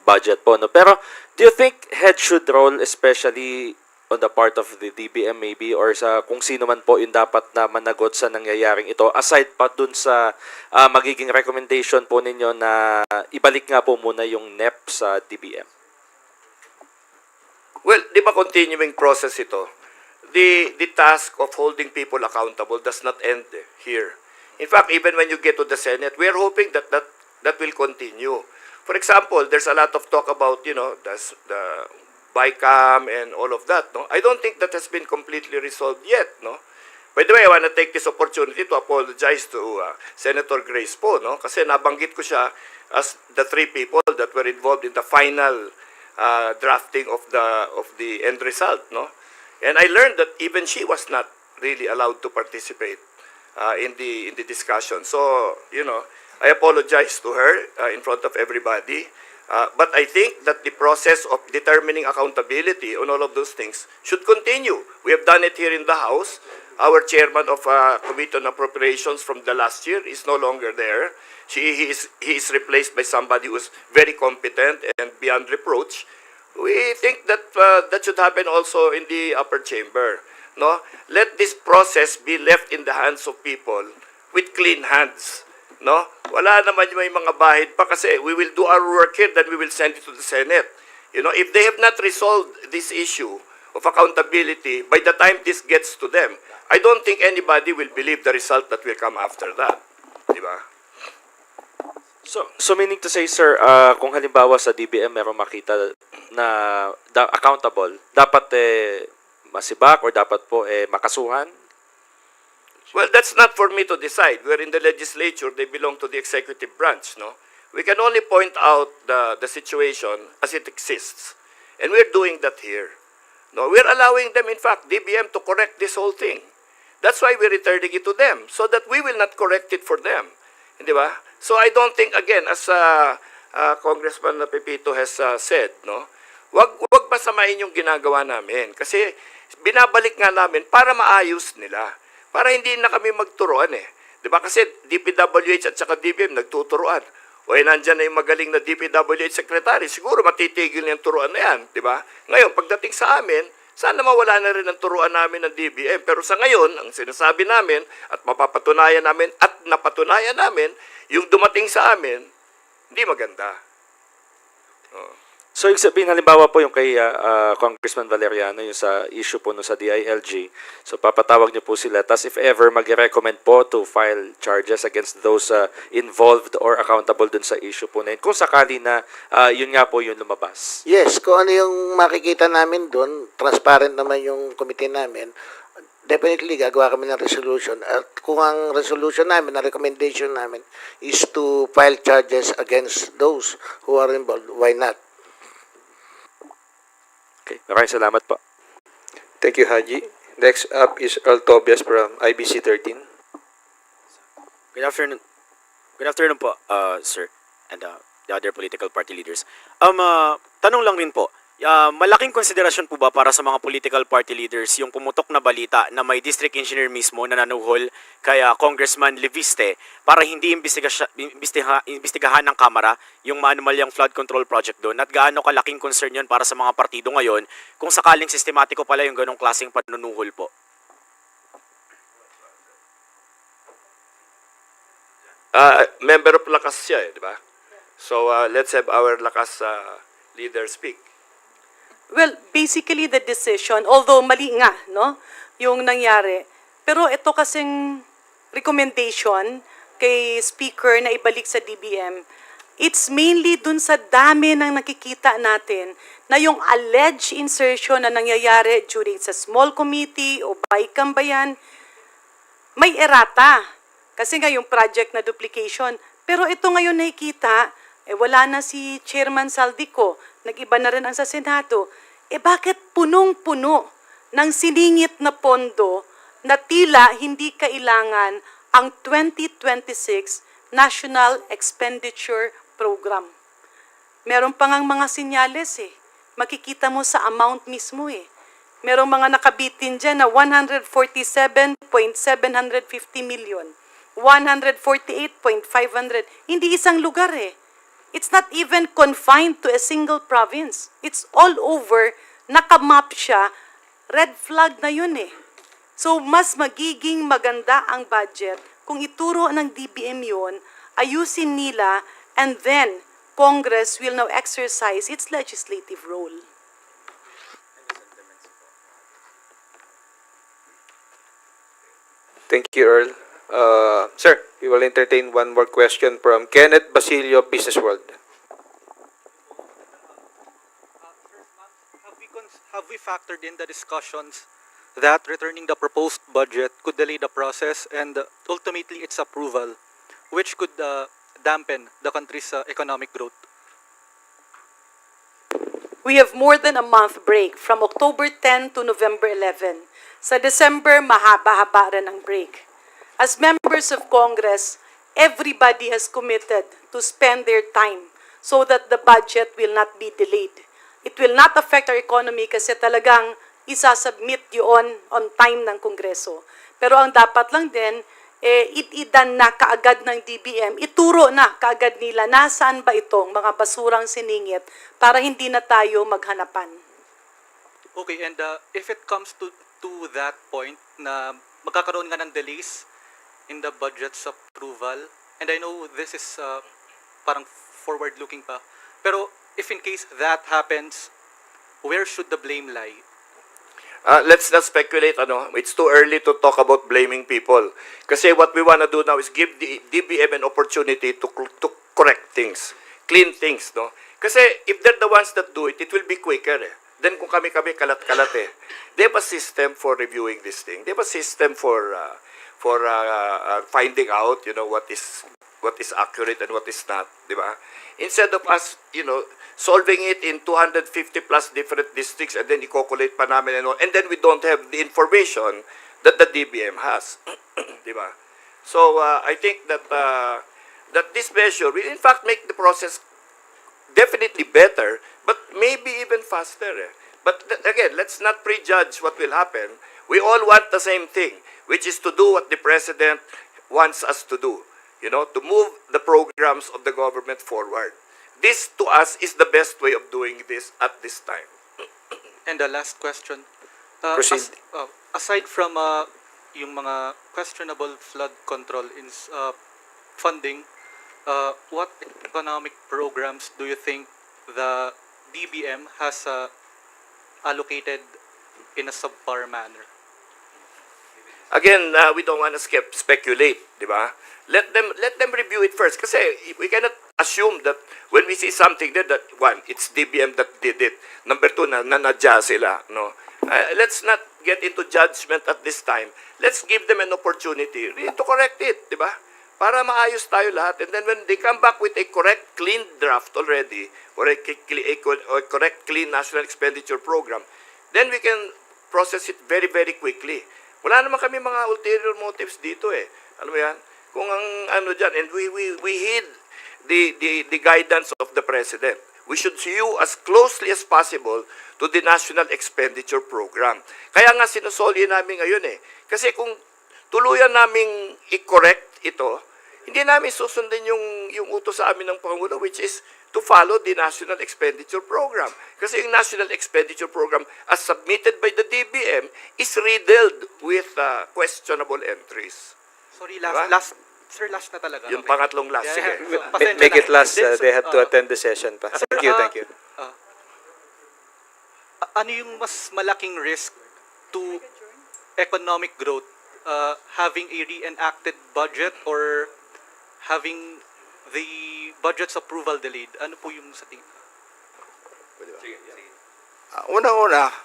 budget po. Pero, do you think head should roll, especially on the part of the DBM maybe, or sa kung sino man po yung dapat na managot sa nangyayaring ito, aside pa dun sa magiging recommendation po ninyo na ibalik nga po muna yung NEP sa DBM? Well, di ba continuing process ito? The task of holding people accountable does not end here. In fact, even when you get to the Senate, we are hoping that will continue. For example, there's a lot of talk about, the BICAM and all of that. I don't think that has been completely resolved yet. By the way, I want to take this opportunity to apologize to Senator Grace po, kasi nabanggit ko siya as the three people that were involved in the final drafting of the end result, and I learned that even she was not really allowed to participate in the discussion. So I apologize to her in front of everybody. But I think that the process of determining accountability on all of those things should continue. We have done it here in the House. Our chairman of Committee on Appropriations from the last year is no longer there. He is replaced by somebody who is very competent and beyond reproach. We think that that should happen also in the upper chamber. Let this process be left in the hands of people with clean hands. Wala naman yung may mga bahid pa kasi we will do our work here, then we will send it to the Senate. If they have not resolved this issue of accountability, by the time this gets to them, I don't think anybody will believe the result that will come after that. Di ba? So meaning to say, sir, kung halimbawa sa DBM meron makita na accountable, dapat masibak or dapat po makasuhan? Well, that's not for me to decide. We're in the legislature. They belong to the executive branch, We can only point out the situation as it exists. And we're doing that here. We're allowing them, in fact, DBM to correct this whole thing. That's why we're returning it to them, so that we will not correct it for them. Di ba? So I don't think, again, as Congressman Pepito has said, wag pasamain yung ginagawa namin. Kasi binabalik nga namin para maayos nila. Para hindi na kami magturuan Di ba? Kasi DPWH at saka DBM nagtuturuan. O nandyan na yung magaling na DPWH secretary. Siguro matitigil yung turuan na yan. Di ba? Ngayon, pagdating sa amin, sana mawala na rin ang turuan namin ng DBM. Pero sa ngayon, ang sinasabi namin at mapapatunayan namin at napatunayan namin, yung dumating sa amin, hindi maganda. So, ibig sabihin, halimbawa po yung kay Congressman Valeriano, yung sa issue po no sa DILG. So, papatawag niyo po sila. Tapos, if ever, mag-recommend po to file charges against those involved or accountable dun sa issue po na yun. Kung sakali na yun nga po yung lumabas. Yes, kung ano yung makikita namin doon, transparent naman yung committee namin, definitely gagawa kami ng resolution. At kung ang resolution namin, ang recommendation namin is to file charges against those who are involved, why not? Okay, maraming salamat po. Thank you, Haji. Next up is Earl Tobias from IBC 13. Good afternoon. Good afternoon po, sir, and the other political party leaders. Tanong lang rin po, malaking konsiderasyon po ba para sa mga political party leaders yung pumutok na balita na may district engineer mismo na nanuhol kay Congressman Leviste para hindi imbestigahan ng Kamara yung maanumalyang flood control project doon, at gaano kalaking concern yun para sa mga partido ngayon kung sakaling sistematiko pala yung ganong klaseng panunuhol po? Member of Lakas siya di ba? So let's have our Lakas leader speak. Well, basically the decision, although mali nga, no, yung nangyari. Pero ito kasing recommendation kay Speaker na ibalik sa DBM, it's mainly dun sa dami ng nakikita natin na yung alleged insertion na nangyayari during sa small committee o baykambayan, may errata. Kasi nga yung project na duplication. Pero ito ngayon nakikita, wala na si Chairman Saldico, nag-iba na rin ang sa Senado. Bakit punong-puno ng siningit na pondo na tila hindi kailangan ang 2026 National Expenditure Program? Meron pa ngang mga sinyales Makikita mo sa amount mismo Merong mga nakabitin dyan na 147.750 million. 148.500. Hindi isang lugar It's not even confined to a single province. It's all over. Nakamap siya. Red flag na yun So, mas magiging maganda ang budget kung ituro ng DBM yun, ayusin nila, and then Congress will now exercise its legislative role. Thank you, Earl. Sir, we will entertain one more question from Kenneth Basilio, Business World. Have we factored in the discussions that returning the proposed budget could delay the process and ultimately its approval, which could dampen the country's economic growth? We have more than a month break from October 10 to November 11. Sa December, mahaba-haba rin ang break. As members of Congress, everybody has committed to spend their time so that the budget will not be delayed. It will not affect our economy kasi talagang isasubmit yun on time ng Kongreso. Pero ang dapat lang din, itidan na kaagad ng DBM, ituro na kaagad nila nasaan ba itong mga basurang siningit para hindi na tayo maghanapan. Okay, and if it comes to that point na magkakaroon nga ng delays in the budget's approval, and I know this is parang forward-looking pa, pero if in case that happens, where should the blame lie? Let's not speculate. It's too early to talk about blaming people. Kasi what we want to do now is give the DBM an opportunity to correct things, clean things. No? Kasi if they're the ones that do it, it will be quicker. Then kung kami kalat-kalat they have a system for reviewing this thing. They have a system for finding out, what is accurate and what is not, di ba? Instead of us, solving it in 250 plus different districts and then i-calculate pa namin and then we don't have the information that the DBM has, di ba? So I think that that this measure will in fact make the process definitely better, but maybe even faster. But again, let's not prejudge what will happen. We all want the same thing, which is to do what the President wants us to do, to move the programs of the government forward. This, to us, is the best way of doing this at this time. And the last question. Proceed. Aside from yung mga questionable flood control funding, what economic programs do you think the DBM has allocated in a subpar manner? Again, we don't want to speculate, di ba? Let them review it first. Kasi we cannot assume that when we see something there that, one, it's DBM that did it. Number two, nanadya sila. No? Let's not get into judgment at this time. Let's give them an opportunity really to correct it, di ba? Para maayos tayo lahat. And then when they come back with a correct, clean draft already, or a correct, clean national expenditure program, then we can process it very, very quickly. Wala naman kami mga ulterior motives dito eh. Ano mo yan? Kung ang ano dyan, and we heed the guidance of the President. We should hew as closely as possible to the national expenditure program. Kaya nga sinusoli namin ngayon eh. Kasi kung tuluyan naming i-correct ito, hindi namin susundin yung utos sa amin ng Pangulo, which is to follow the national expenditure program. Kasi yung national expenditure program as submitted by the DBM is riddled with questionable entries. Sorry, Diba? last na talaga. Yung Okay. pangatlong last. Yeah, Sige. so, pasensya Make it na. last. They had to attend the session pa. Thank you, thank you. Ano yung mas malaking risk to economic growth? Having a reenacted budget or having the budget's approval delayed? Ano po yung sa tingin? Una-una,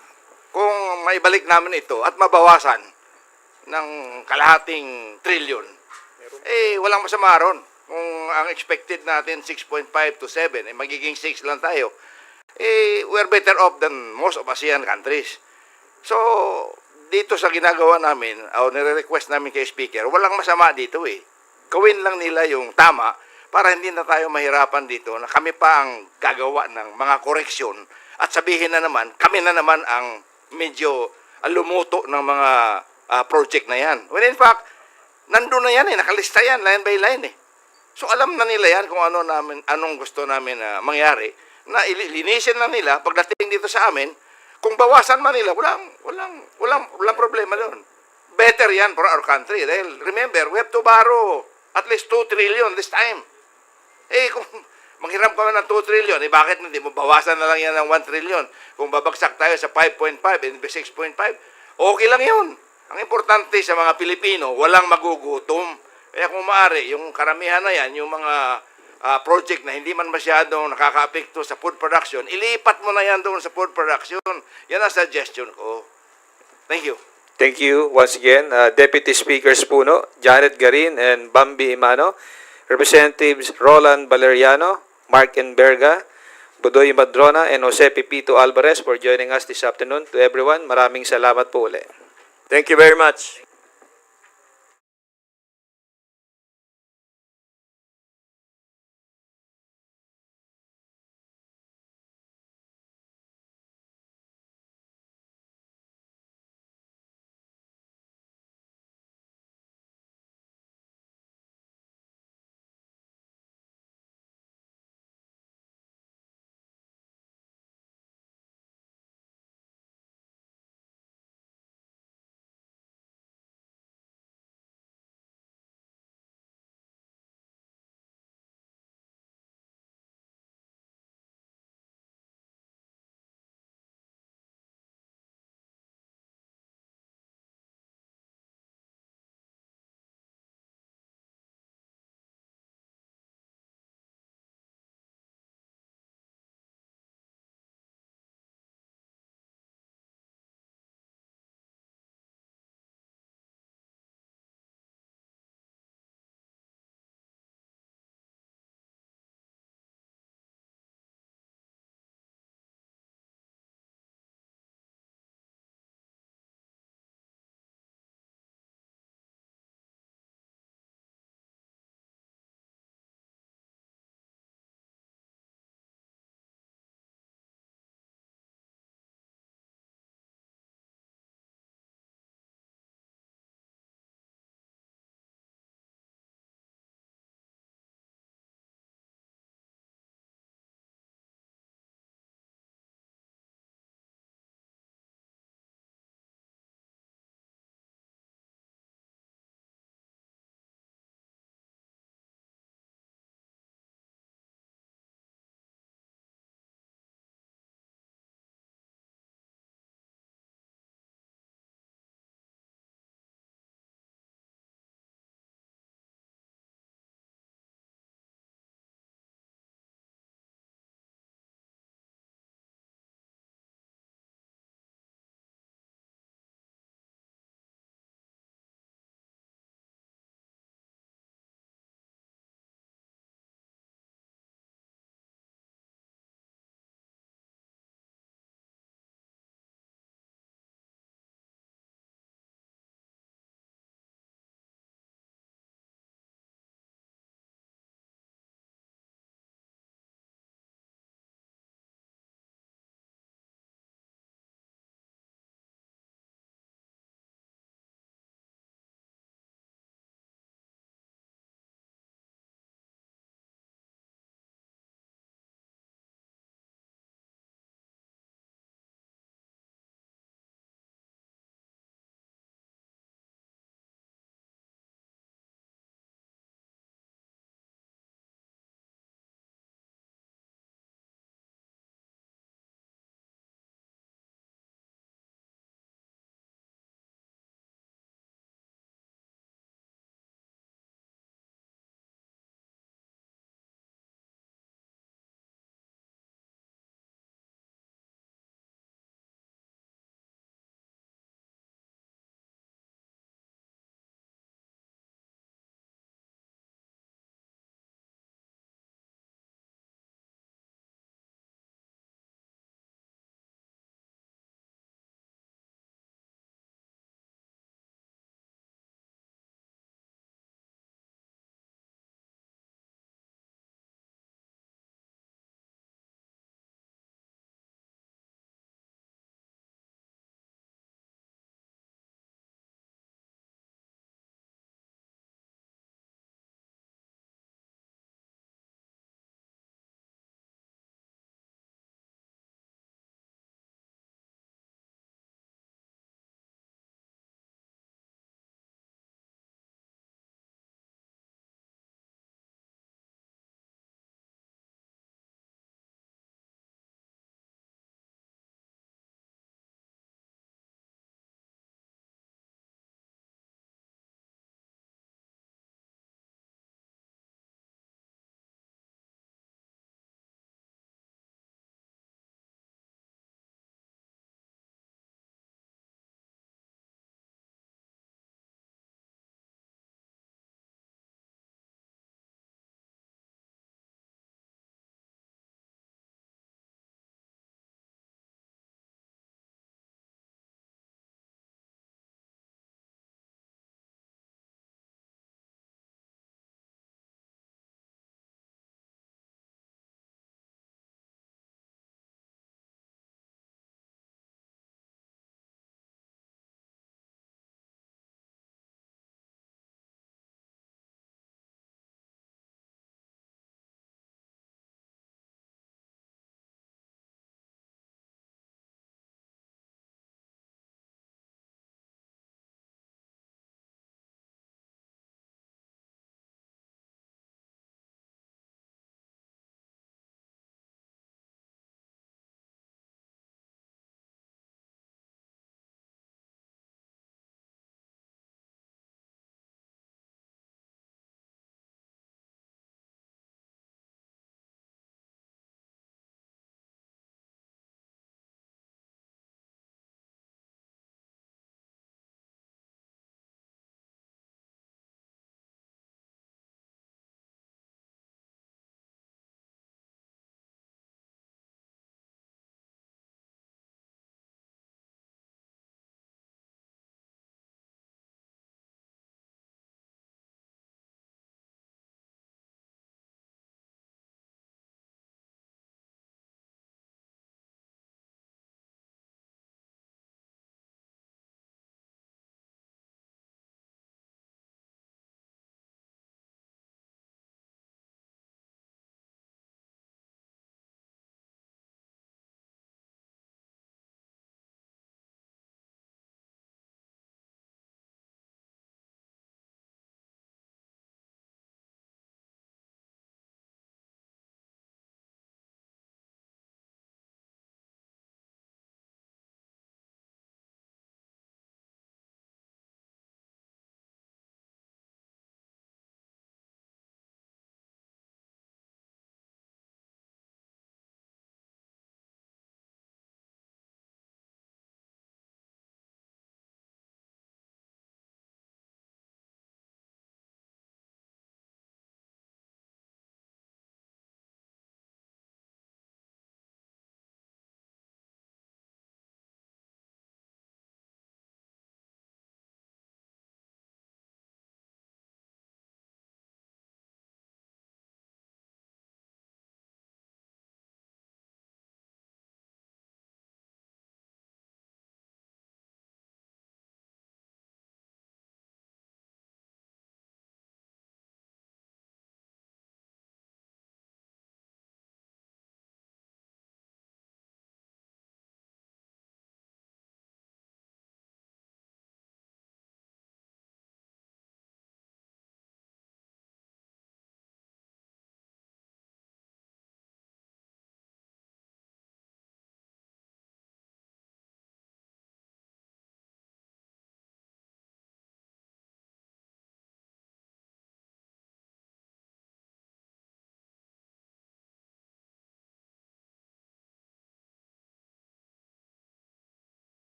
kung maibalik namin ito at mabawasan ng kalahating trilyon, walang masama ron. Kung ang expected natin 6.5 to 7, magiging 6 lang tayo, we're better off than most of ASEAN countries. So, dito sa ginagawa namin, o nire-request namin kay Speaker, walang masama dito eh. Gawin lang nila yung tama para hindi na tayo mahirapan dito na kami pa ang gagawa ng mga koreksyon at sabihin na naman, kami na naman ang medyo lumuto ng mga project na yan. When in fact, nandun na yan eh, nakalista yan, line by line eh. So alam na nila yan kung anong gusto namin mangyari, na ilinisin lang nila pagdating dito sa amin. Kung bawasan man nila, walang problema doon. Better yan for our country. Dahil remember, we have to borrow at least 2 trillion this time. Kung manghiram ka ng 2 trillion, bakit hindi mo bawasan na lang yan ng 1 trillion? Kung babagsak tayo sa 5.5 and 6.5, okay lang yun. Ang importante sa mga Pilipino, walang magugutom. Kaya kung maaari, yung karamihan na yan, yung mga project na hindi man masyadong nakaka-apekto sa food production, ilipat mo na yan doon sa food production. Yan ang suggestion ko. Thank you. Thank you once again, Deputy Speakers Puno, Janet Garin, and Bambi Imano, Representatives Roland Valeriano, Mark Enberga, Budoy Madrona, and Jose Pipito Alvarez for joining us this afternoon. To everyone, maraming salamat po ulit. Thank you very much.